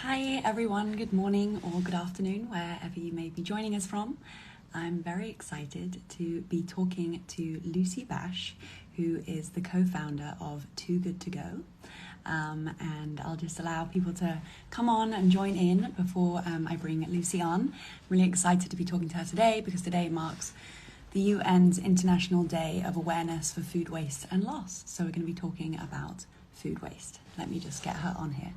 Hi everyone, good morning or good afternoon, wherever you may be joining us from. I'm very excited to be talking to Lucie Basch, who is the co-founder of Too Good To Go. And I'll just allow people to come on and join in before I bring Lucie on. I'm really excited to be talking to her today because today marks the UN's International Day of Awareness for Food Waste and Loss. So we're going to be talking about food waste. Let me just get her on here.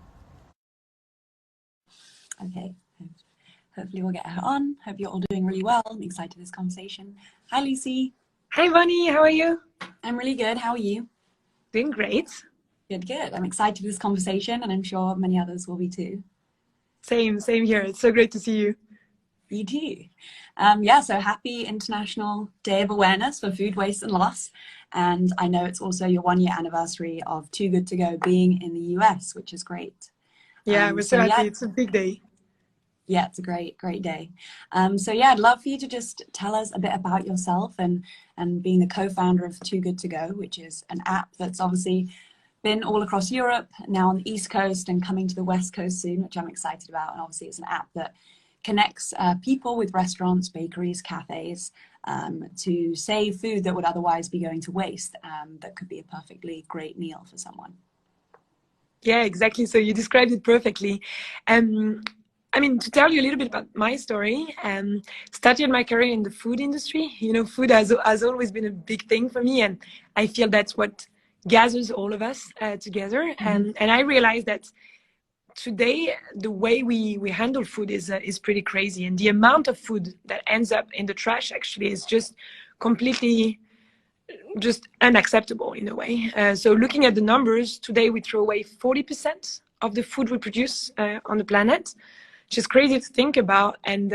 Okay, hopefully we'll get her on. Hope you're all doing really well. I'm excited for this conversation. Hi, Lucie. Hi, Bonnie. How are you? I'm really good. How are you? Doing great. Good, good. I'm excited for this conversation, and I'm sure many others will be too. Same here. It's so great to see you. You too. So happy International Day of Awareness for Food Waste and Loss. And I know it's also your 1 year anniversary of Too Good To Go being in the US, which is great. Yeah, we're so happy. It's a big day. Yeah, it's a great day. I'd love for you to just tell us a bit about yourself and being the co-founder of Too Good To Go, which is an app that's obviously been all across Europe, now on the East Coast and coming to the West Coast soon, which I'm excited about. And obviously it's an app that connects people with restaurants, bakeries, cafes to save food that would otherwise be going to waste, that could be a perfectly great meal for someone. Yeah, exactly. So you described it perfectly. To tell you a little bit about my story, started my career in the food industry. You know, food has always been a big thing for me, and I feel that's what gathers all of us together. Mm-hmm. And I realized that today the way we handle food is pretty crazy, and the amount of food that ends up in the trash actually is just completely just unacceptable in a way. So looking at the numbers, today we throw away 40% of the food we produce on the planet, which is crazy to think about. And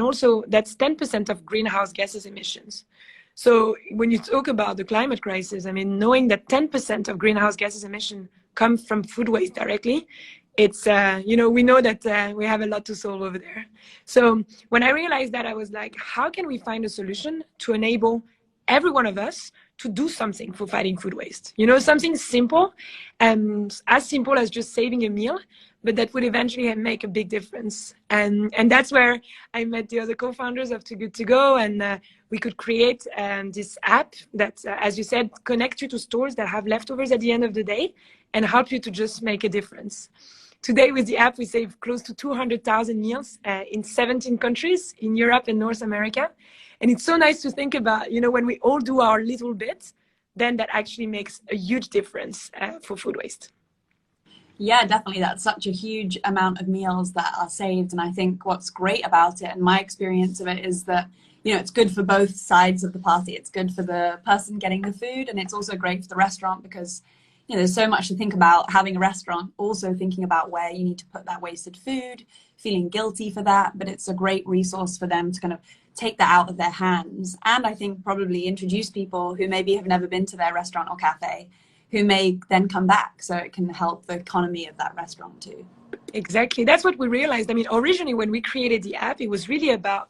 also that's 10% of greenhouse gases emissions. So when you talk about the climate crisis, I mean, knowing that 10% of greenhouse gases emission come from food waste directly, it's, we know that we have a lot to solve over there. So when I realized that, I was like, how can we find a solution to enable every one of us to do something for fighting food waste? You know, something simple, as simple as just saving a meal, but that would eventually make a big difference. And that's where I met the other co-founders of Too Good To Go, and we could create this app that, as you said, connect you to stores that have leftovers at the end of the day and help you to just make a difference. Today with the app, we save close to 200,000 meals in 17 countries in Europe and North America. And it's so nice to think about, you know, when we all do our little bit, then that actually makes a huge difference for food waste. Yeah, definitely. That's such a huge amount of meals that are saved. And I think what's great about it, and my experience of it, is that, you know, it's good for both sides of the party. It's good for the person getting the food, and it's also great for the restaurant because, you know, there's so much to think about having a restaurant, also thinking about where you need to put that wasted food, feeling guilty for that. But it's a great resource for them to kind of take that out of their hands. And I think probably introduce people who maybe have never been to their restaurant or cafe, who may then come back, so it can help the economy of that restaurant too. Exactly. That's what we realized. I mean, originally when we created the app, it was really about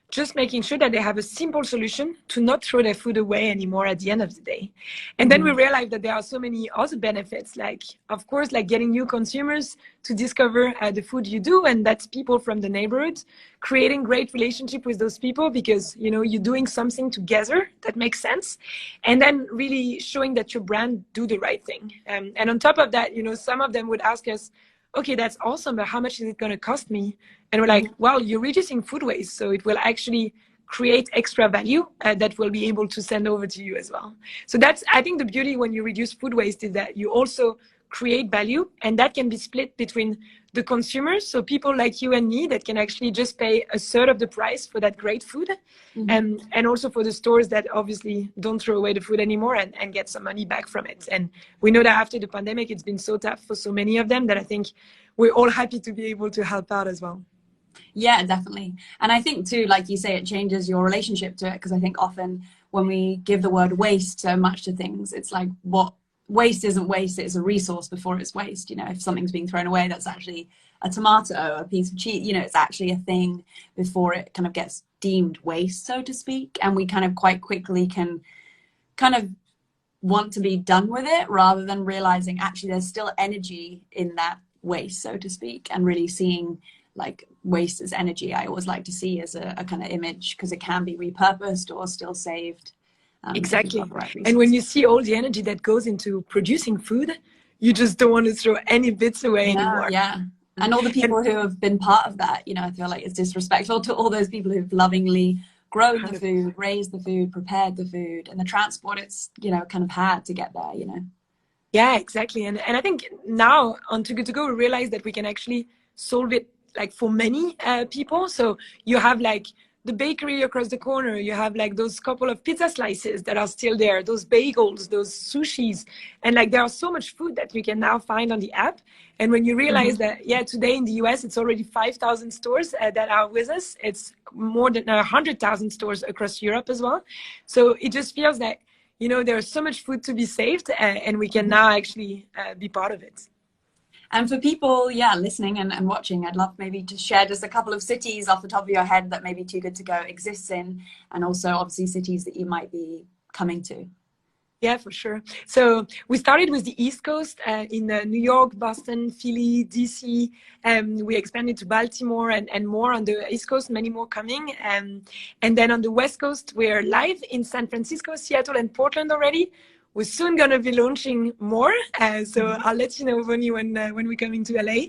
just making sure that they have a simple solution to not throw their food away anymore at the end of the day. And then we realized that there are so many other benefits, like, of course, like getting new consumers to discover the food you do, and that's people from the neighborhood, creating great relationship with those people because, you know, you're doing something together that makes sense, and then really showing that your brand do the right thing. And on top of that, you know, some of them would ask us, okay, that's awesome, but how much is it going to cost me? And we're like, well, you're reducing food waste, so it will actually create extra value that we'll be able to send over to you as well. So that's, I think the beauty when you reduce food waste is that you also create value, and that can be split between the consumers, so people like you and me that can actually just pay a third of the price for that great food, and also for the stores that obviously don't throw away the food anymore and get some money back from it. And we know that after the pandemic, it's been so tough for so many of them that I think we're all happy to be able to help out as well. Yeah, definitely. And I think too, like you say, it changes your relationship to it, because I think often when we give the word waste so much to things, it's like, what waste isn't waste, it's a resource before it's waste. You know, if something's being thrown away, that's actually a tomato, a piece of cheese, you know, it's actually a thing before it kind of gets deemed waste, so to speak. And we kind of quite quickly can kind of want to be done with it rather than realizing actually there's still energy in that, waste, so to speak, and really seeing like waste as energy. I always like to see as a kind of image, because it can be repurposed or still saved. Exactly. Right, and when you see all the energy that goes into producing food, you just don't want to throw any bits away anymore. Yeah. And all the people who have been part of that, I feel like it's disrespectful to all those people who've lovingly grown the food, raised the food, prepared the food, and the transport it's, kind of had to get there, Yeah, exactly. And I think now on Too Good To Go, we realize that we can actually solve it like for many people. So you have like the bakery across the corner, you have like those couple of pizza slices that are still there, those bagels, those sushis. And like there are so much food that you can now find on the app. And when you realize that, today in the US, it's already 5,000 stores that are with us. It's more than 100,000 stores across Europe as well. So it just feels that, there's so much food to be saved, and we can now actually be part of it. And for people, listening and watching, I'd love maybe to share just a couple of cities off the top of your head that maybe Too Good To Go exists in, and also obviously cities that you might be coming to. Yeah, for sure. So we started with the East Coast in New York, Boston, Philly, DC. We expanded to Baltimore and more on the East Coast, many more coming. And then on the West Coast, we're live in San Francisco, Seattle, and Portland already. We're soon going to be launching more. So I'll let you know when we're coming to LA.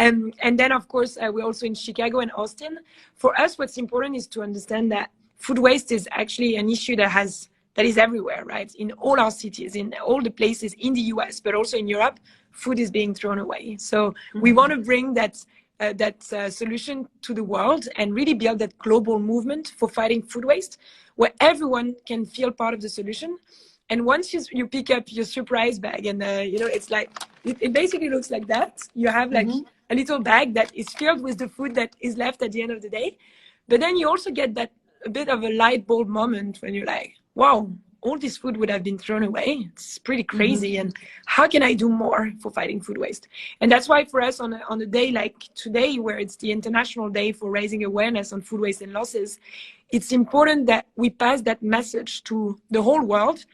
And then, of course, we're also in Chicago and Austin. For us, what's important is to understand that food waste is actually an issue that is everywhere, right? In all our cities, in all the places in the US, but also in Europe, food is being thrown away. So we want to bring that solution to the world and really build that global movement for fighting food waste, where everyone can feel part of the solution. And once you pick up your surprise bag, and it's like it basically looks like that. You have like a little bag that is filled with the food that is left at the end of the day. But then you also get that a bit of a light bulb moment when you're like, wow, all this food would have been thrown away. It's pretty crazy. And how can I do more for fighting food waste? And that's why for us on a day like today, where it's the International Day for raising awareness on food waste and losses, it's important that we pass that message to the whole world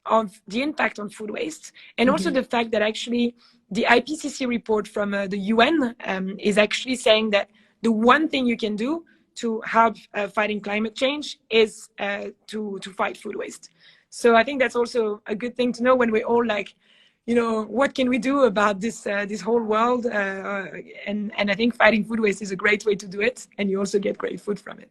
of the impact on food waste. And also the fact that actually the IPCC report from the UN is actually saying that the one thing you can do to help fighting climate change is to fight food waste. So I think that's also a good thing to know when we're all like, what can we do about this whole world? And I think fighting food waste is a great way to do it, and you also get great food from it.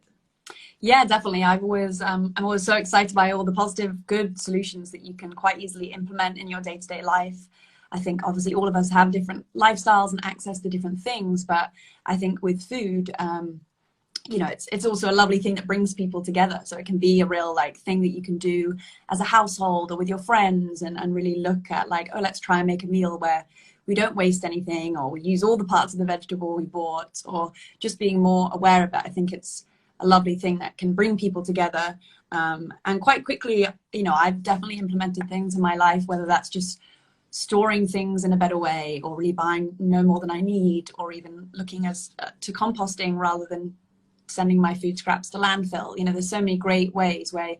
Yeah, definitely. I'm always so excited by all the positive, good solutions that you can quite easily implement in your day-to-day life. I think obviously all of us have different lifestyles and access to different things, but I think with food, it's also a lovely thing that brings people together. So it can be a real thing that you can do as a household or with your friends and really look at let's try and make a meal where we don't waste anything, or we use all the parts of the vegetable we bought, or just being more aware of it. I think it's a lovely thing that can bring people together. And quite quickly, I've definitely implemented things in my life, whether that's just storing things in a better way, or really buying no more than I need, or even looking to composting rather than sending my food scraps to landfill. There's so many great ways where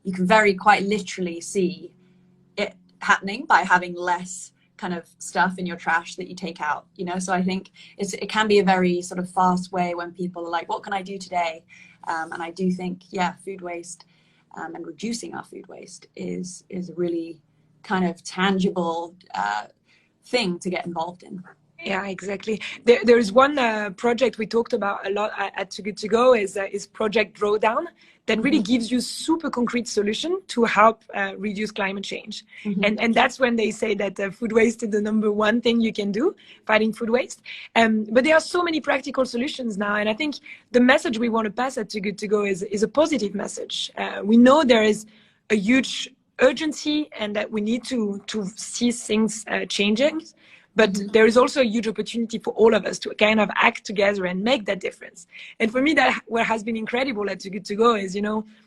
you can very quite literally see it happening by having less kind of stuff in your trash that you take out, so I think it can be a very sort of fast way when people are like, what can I do today? And I do think, food waste and reducing our food waste is a really kind of tangible thing to get involved in. Yeah, exactly. There is one project we talked about a lot at Too Good To Go is Project Drawdown, that really gives you super concrete solution to help reduce climate change. And that's when they say that food waste is the number one thing you can do, fighting food waste. But there are so many practical solutions now. And I think the message we want to pass at Too Good To Go is a positive message. We know there is a huge urgency and that we need to see things changing. But there is also a huge opportunity for all of us to kind of act together and make that difference. And for me, that what has been incredible at Too Good To Go is,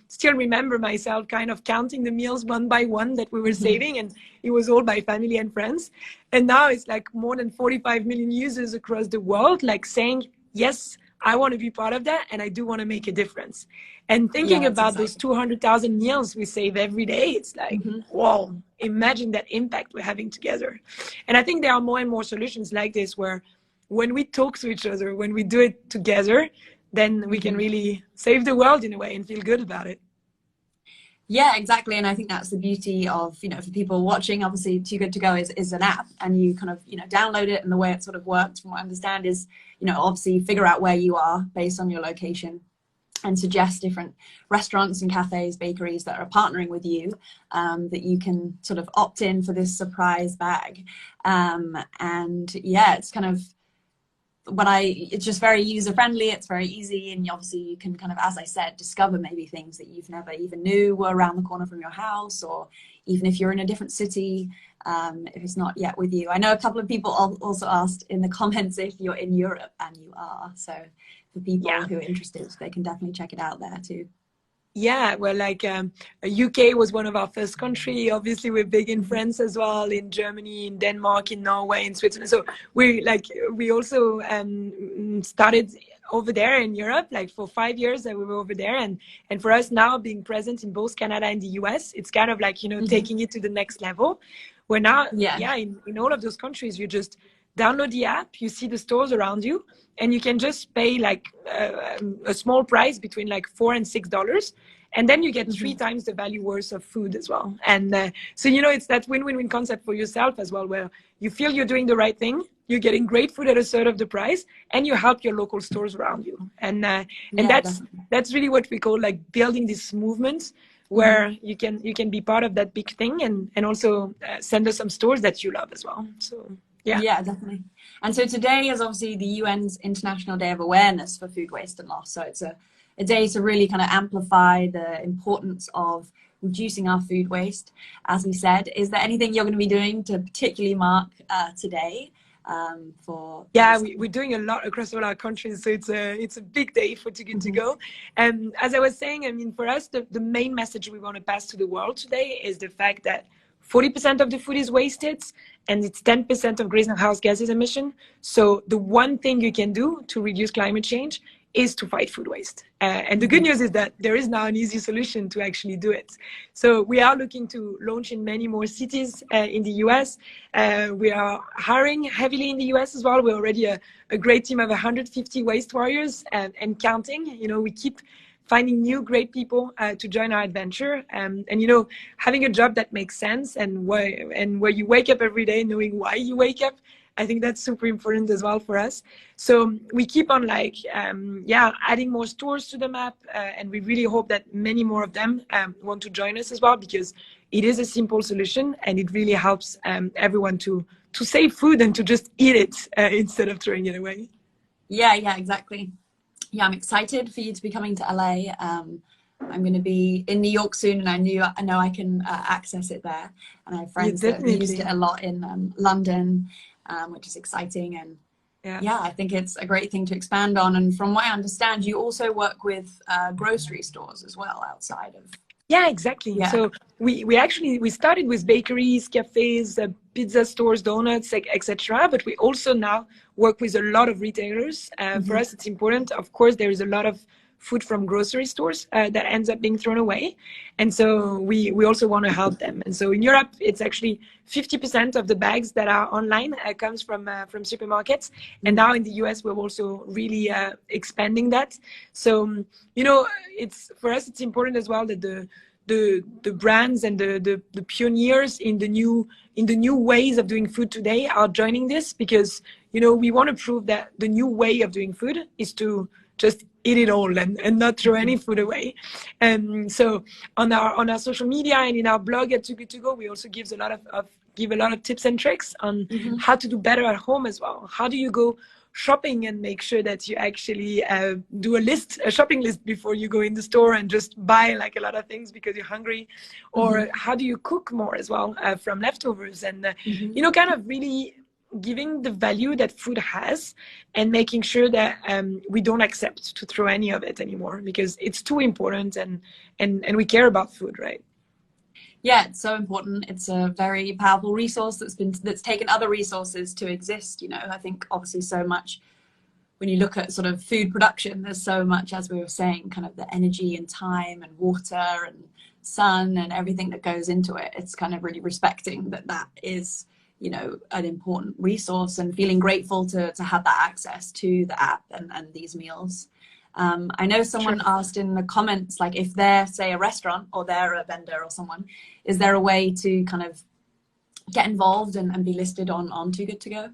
still remember myself kind of counting the meals one by one that we were saving, and it was all by family and friends. And now it's like more than 45 million users across the world, saying, yes, I want to be part of that, and I do want to make a difference. And thinking about those 200,000 meals we save every day, it's like, wow, imagine that impact we're having together. And I think there are more and more solutions like this where when we talk to each other, when we do it together, then we can really save the world in a way and feel good about it. Yeah, exactly. And I think that's the beauty of, you know, for people watching, obviously Too Good To Go is an app, and you kind of, you know, download it, and the way it sort of works from what I understand is, you know, obviously figure out where you are based on your location and suggest different restaurants and cafes, bakeries that are partnering with you, that you can sort of opt in for this surprise bag. And yeah, it's kind of, it's just very user friendly, it's very easy, and obviously you can kind of, as I said, discover maybe things that you've never even knew were around the corner from your house, or even if you're in a different city, if it's not yet with you. I know a couple of people also asked in the comments if you're in Europe, and you are, so for people who are interested, they can definitely check it out there too. Yeah, well, like UK was one of our first country. Obviously, we're big in France as well, in Germany, in Denmark, in Norway, in Switzerland. So we also started over there in Europe. Like for 5 years that we were over there, and for us now being present in both Canada and the US, it's kind of like, you know, taking it to the next level. We're now in all of those countries, you just download the app, you see the stores around you, and you can just pay like a small price between like $4 and $6, and then you get 3 times the value worth of food as well. And so, you know, it's that win-win-win concept for yourself as well, where you feel you're doing the right thing, you're getting great food at a third of the price, and you help your local stores around you. And that's really what we call like building this movement, where you can be part of that big thing, and also send us some stores that you love as well. So yeah, definitely. And so today is obviously the UN's International Day of Awareness for Food Waste and Loss. So it's a day to really kind of amplify the importance of reducing our food waste. As we said, is there anything you're going to be doing to particularly mark today? We're doing a lot across all our countries, so it's a big day for Too Good To Go. As I was saying, I mean, for us, the main message we want to pass to the world today is the fact that 40% of the food is wasted, and it's 10% of greenhouse gases emission. So the one thing you can do to reduce climate change is to fight food waste. And the good news is that there is now an easy solution to actually do it. So we are looking to launch in many more cities in the US. We are hiring heavily in the US as well. We're already a great team of 150 waste warriors and counting. You know, we keep finding new great people to join our adventure, and you know, having a job that makes sense, and where you wake up every day knowing why you wake up. I think that's super important as well for us. So we keep on like adding more stores to the map, and we really hope that many more of them want to join us as well, because it is a simple solution, and it really helps everyone to save food and to just eat it instead of throwing it away. Yeah, exactly. Yeah, I'm excited for you to be coming to LA. I'm going to be in New York soon, and I know I can access it there. And I have friends that have used it a lot in London, which is exciting. And yeah, I think it's a great thing to expand on. And from what I understand, you also work with grocery stores as well outside of. Yeah, exactly. Yeah. So we started with bakeries, cafes, pizza stores, donuts, etc. But we also now work with a lot of retailers. For us, it's important. Of course, there is a lot of food from grocery stores that ends up being thrown away. And so we also want to help them. And so in Europe, it's actually 50% of the bags that are online comes from supermarkets. And now in the US, we're also really expanding that. So, you know, for us, it's important as well that the brands and the pioneers in the new ways of doing food today are joining this, because, you know, we want to prove that the new way of doing food is to just eat it all and not throw any food away. So on our social media and in our blog at Too Good To Go, we also give a lot of tips and tricks on how to do better at home as well. How do you go shopping and make sure that you actually do a shopping list before you go in the store and just buy like a lot of things because you're hungry? Or how do you cook more as well from leftovers? And you know, kind of really giving the value that food has, and making sure that we don't accept to throw any of it anymore, because it's too important, and we care about food, right? Yeah, it's so important. It's a very powerful resource that's taken other resources to exist. You know, I think obviously so much when you look at sort of food production, there's so much, as we were saying, kind of the energy and time and water and sun and everything that goes into it. It's kind of really respecting that is, you know, an important resource, and feeling grateful to have that access to the app and these meals. I know someone asked in the comments, like if they're, say, a restaurant or they're a vendor or someone, is there a way to kind of get involved and be listed on Too Good To Go?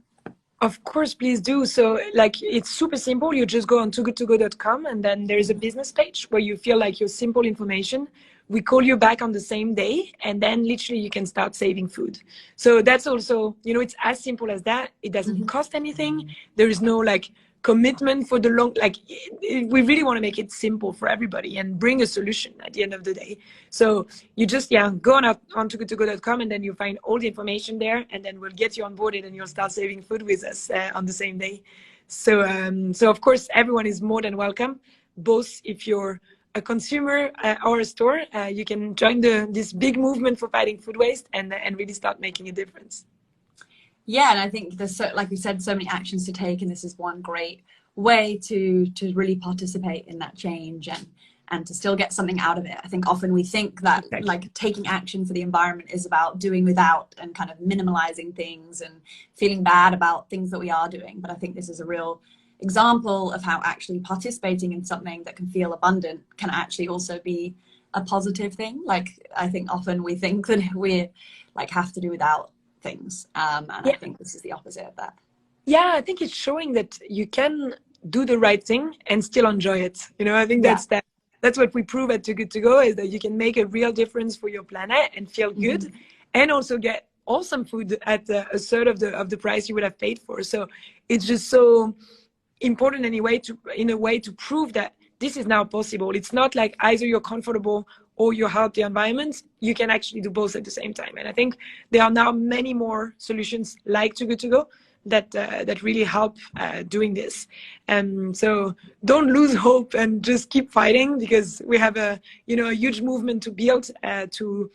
Of course, please do. So like, it's super simple. You just go on toogoodtogo.com, and then there is a business page where you fill like your simple information. We call you back on the same day, and then literally you can start saving food. So that's also, you know, it's as simple as that. It doesn't cost anything. There is no like commitment for the long, like we really want to make it simple for everybody and bring a solution at the end of the day. So you just, go on toogoodtogo.com, and then you find all the information there, and then we'll get you onboarded and you'll start saving food with us on the same day. So, so of course, everyone is more than welcome, both if you're a consumer or a store, you can join this big movement for fighting food waste and really start making a difference. Yeah, and I think there's, so, like we said, so many actions to take, and this is one great way to really participate in that change and to still get something out of it. I think often we think that like taking action for the environment is about doing without and kind of minimalizing things and feeling bad about things that we are doing. But I think this is a real example of how actually participating in something that can feel abundant can actually also be a positive thing. Like, I think often we think that we like have to do without things, and I think this is the opposite of that. I think it's showing that you can do the right thing and still enjoy it. You know, I think that's what we prove at Too Good To Go, is that you can make a real difference for your planet and feel good, and also get awesome food at a third of the price you would have paid for. So it's just so important in a way to prove that this is now possible. It's not like either you're comfortable or you help the environment. You can actually do both at the same time. And I think there are now many more solutions like Too Good To Go that really help doing this. So don't lose hope and just keep fighting, because we have a huge movement to build to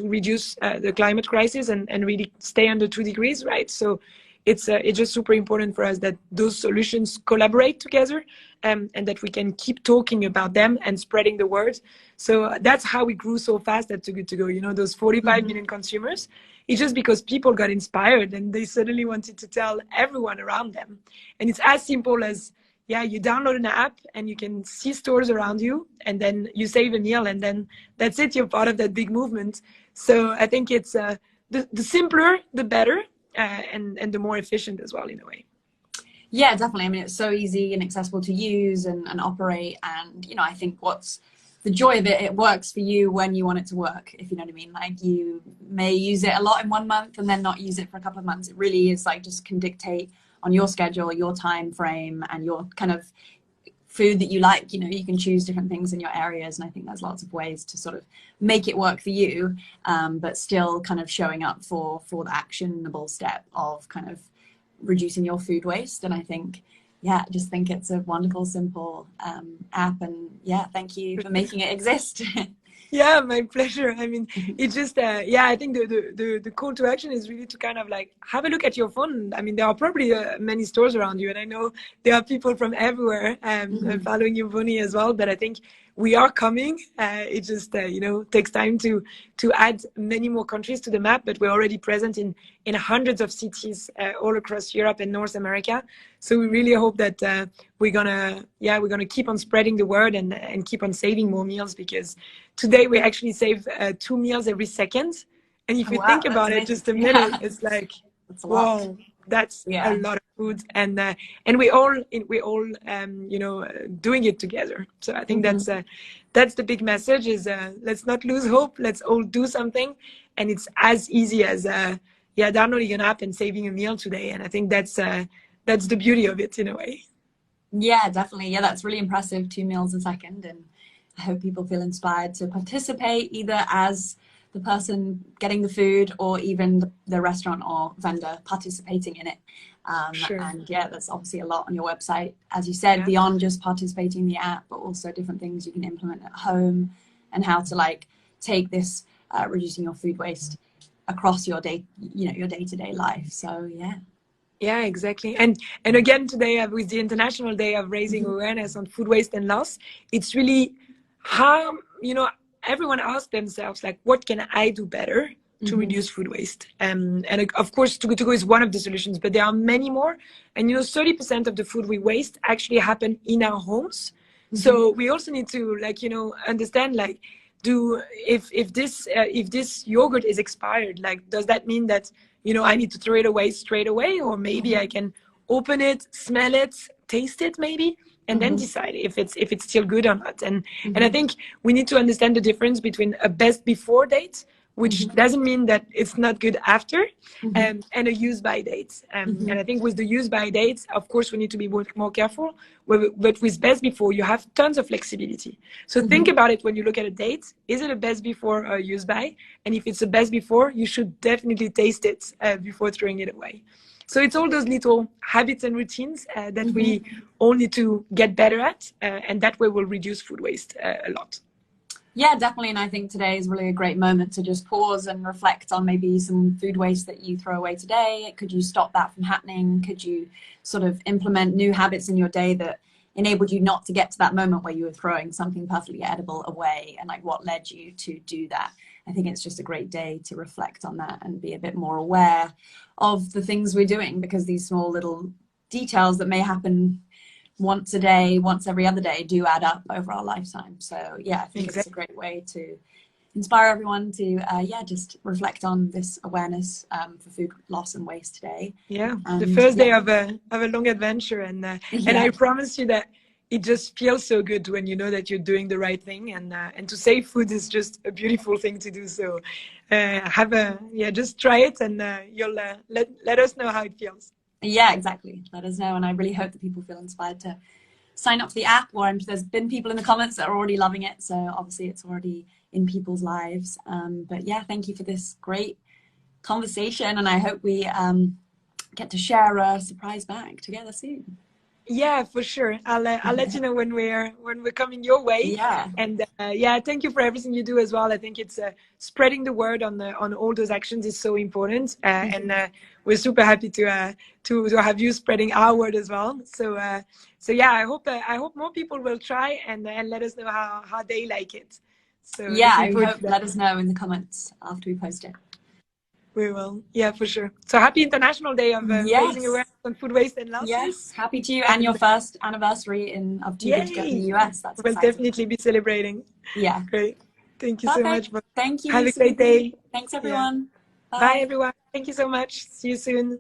reduce the climate crisis and really stay under 2 degrees, right? So it's just super important for us that those solutions collaborate together, and that we can keep talking about them and spreading the word. So that's how we grew so fast at Too Good To Go. You know, those 45 million consumers, it's just because people got inspired and they suddenly wanted to tell everyone around them. And it's as simple as, you download an app and you can see stores around you, and then you save a meal, and then that's it. You're part of that big movement. So I think it's the simpler, the better. And the more efficient as well, in a way. Yeah, definitely. I mean, it's so easy and accessible to use and operate. And, you know, I think what's the joy of it, it works for you when you want it to work, if you know what I mean. Like, you may use it a lot in 1 month and then not use it for a couple of months. It really is like just can dictate on your schedule, your time frame, and your kind of food that you like. You know, you can choose different things in your areas, and I think there's lots of ways to sort of make it work for you, but still kind of showing up for the actionable step of kind of reducing your food waste. And I think I just think it's a wonderful, simple app, and thank you for making it exist. Yeah, my pleasure. I mean, it's just, I think the call to action is really to kind of like have a look at your phone. I mean, there are probably many stores around you, and I know there are people from everywhere following you, Bonnie, as well. But I think we are coming. It just, takes time to add many more countries to the map, but we're already present in hundreds of cities all across Europe and North America. So we really hope that we're gonna keep on spreading the word and keep on saving more meals, because today we actually save 2 meals every second. And if you think about it just a minute, it's like, wow, that's a lot of food. And we all doing it together. So I think that's the big message is let's not lose hope. Let's all do something. And it's as easy as downloading an app and saving a meal today. And I think that's the beauty of it in a way. Yeah, definitely. Yeah, that's really impressive. 2 meals a second. And I hope people feel inspired to participate, either as the person getting the food or even the restaurant or vendor participating in it. And there's obviously a lot on your website, as you said, beyond just participating in the app, but also different things you can implement at home, and how to like take this reducing your food waste across your day-to-day life. So yeah, exactly. And again today, with the International Day of raising awareness on food waste and loss, it's really how everyone asks themselves, like, what can I do better? to reduce food waste. And of course, Too Good To Go is one of the solutions, but there are many more. And 30% of the food we waste actually happen in our homes. So we also need to understand if this yogurt is expired, does that mean that I need to throw it away straight away, or maybe I can open it, smell it, taste it maybe, and then decide if it's still good or not. And I think we need to understand the difference between a best before date, which doesn't mean that it's not good after, and a use by date. And I think with the use by date, of course, we need to be more careful. But with best before, you have tons of flexibility. So think about it when you look at a date. Is it a best before or use by? And if it's a best before, you should definitely taste it before throwing it away. So it's all those little habits and routines that we all need to get better at. And that way we'll reduce food waste a lot. Yeah, definitely. And I think today is really a great moment to just pause and reflect on maybe some food waste that you throw away today. Could you stop that from happening? Could you sort of implement new habits in your day that enabled you not to get to that moment where you were throwing something perfectly edible away, and what led you to do that? I think it's just a great day to reflect on that and be a bit more aware of the things we're doing, because these small little details that may happen once a day, once every other day, do add up over our lifetime. So yeah, I think it's a great way to inspire everyone to just reflect on this awareness for food loss and waste today. Yeah, and the first day of a long adventure, and I promise you that it just feels so good when you know that you're doing the right thing, and to save food is just a beautiful thing to do. So just try it, and you'll let us know how it feels. Yeah, exactly. Let us know. And I really hope that people feel inspired to sign up for the app, or there's been people in the comments that are already loving it. So obviously it's already in people's lives. But yeah, thank you for this great conversation. And I hope we get to share a surprise bag together soon. Yeah, for sure. I'll let you know when we're coming your way. Yeah. And thank you for everything you do as well. I think it's spreading the word on all those actions is so important. And we're super happy to have you spreading our word as well. So yeah, I hope more people will try and let us know how they like it. So yeah, I hope let us know in the comments after we post it. We will. Yeah, for sure. So happy International Day of raising awareness on food waste and losses. Yes, happy to you, and your first anniversary of Too Good To Go in the US. That's we'll definitely be celebrating. Yeah. Great. Thank you so much. Thank you. Have a great day. Thanks, everyone. Yeah. Bye, everyone. Thank you so much. See you soon.